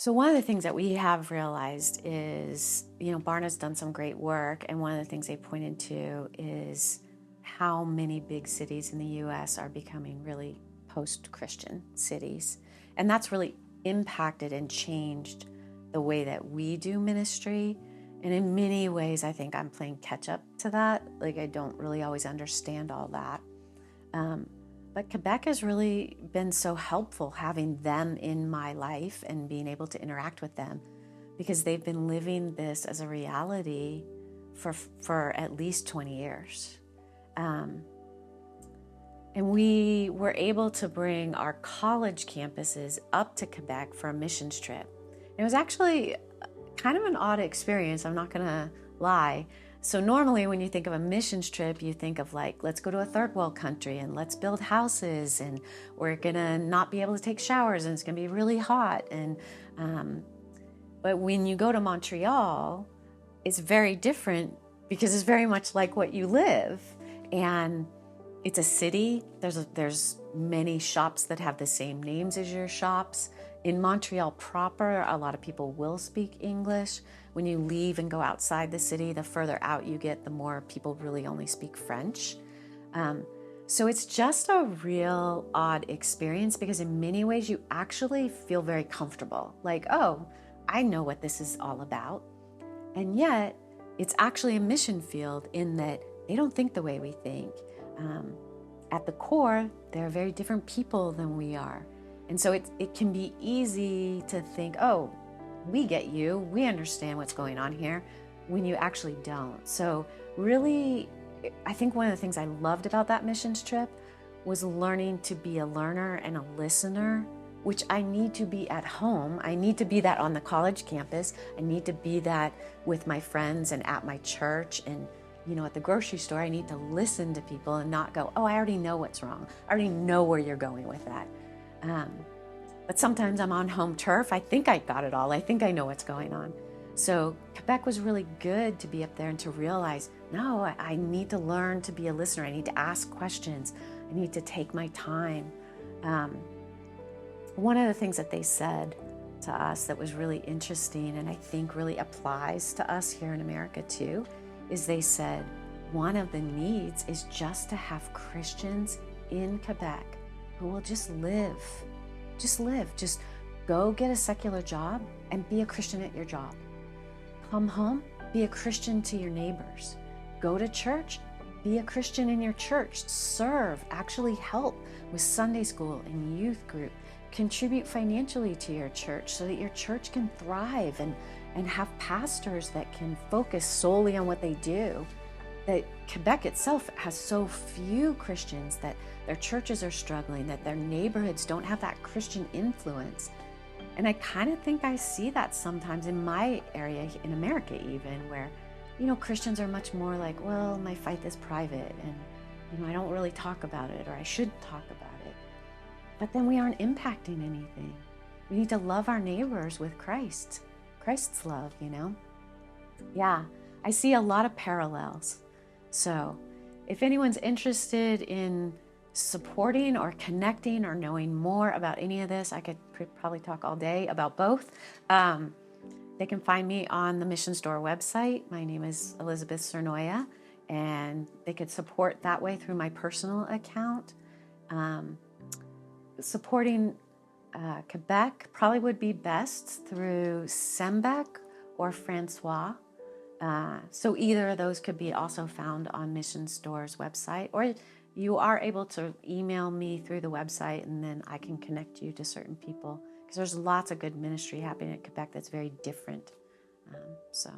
So one of the things that we have realized is, Barna's done some great work, and one of the things they pointed to is how many big cities in the U.S. are becoming really post-Christian cities. And that's really impacted and changed the way that we do ministry. And in many ways, I think I'm playing catch up to that. Like, I don't really always understand all that. But Quebec has really been so helpful having them in my life and being able to interact with them, because they've been living this as a reality for at least 20 years. And we were able to bring our college campuses up to Quebec for a missions trip. It was actually kind of an odd experience, I'm not going to lie. So normally when you think of a missions trip, you think of like, let's go to a third world country and let's build houses and we're going to not be able to take showers and it's going to be really hot. But when you go to Montreal, it's very different because it's very much like what you live. And it's a city. There's many shops that have the same names as your shops. In Montreal proper, a lot of people will speak English. When you leave and go outside the city, the further out you get, the more people really only speak French. So it's just a real odd experience because in many ways you actually feel very comfortable. Like, oh, I know what this is all about. And yet it's actually a mission field in that they don't think the way we think. At the core, they're very different people than we are. And so it can be easy to think, oh, we get you, we understand what's going on here, when you actually don't. So really, I think one of the things I loved about that missions trip was learning to be a learner and a listener, which I need to be at home. I need to be that on the college campus. I need to be that with my friends and at my church and at the grocery store. I need to listen to people and not go, oh, I already know what's wrong. I already know where you're going with that. But sometimes I'm on home turf. I think I got it all. I think I know what's going on. So Quebec was really good to be up there and to realize, no, I need to learn to be a listener. I need to ask questions. I need to take my time. One of the things that they said to us that was really interesting and I think really applies to us here in America too, is they said one of the needs is just to have Christians in Quebec who will just live, just go get a secular job and be a Christian at your job. Come home, be a Christian to your neighbors. Go to church, be a Christian in your church. Serve, actually help with Sunday school and youth group. Contribute financially to your church so that your church can thrive and have pastors that can focus solely on what they do. That Quebec itself has so few Christians that their churches are struggling, that their neighborhoods don't have that Christian influence. And I kind of think I see that sometimes in my area in America even, where, Christians are much more like, well, my faith is private and, I don't really talk about it, or I should talk about it. But then we aren't impacting anything. We need to love our neighbors with Christ's love, Yeah, I see a lot of parallels. So if anyone's interested in supporting or connecting or knowing more about any of this, I could probably talk all day about both. They can find me on the Mission Store website. My name is Elizabeth Cernoia, and they could support that way through my personal account. Supporting Quebec probably would be best through Sembec or Francois. So either of those could be also found on Mission Store's website, or you are able to email me through the website and then I can connect you to certain people, because there's lots of good ministry happening at Quebec that's very different. So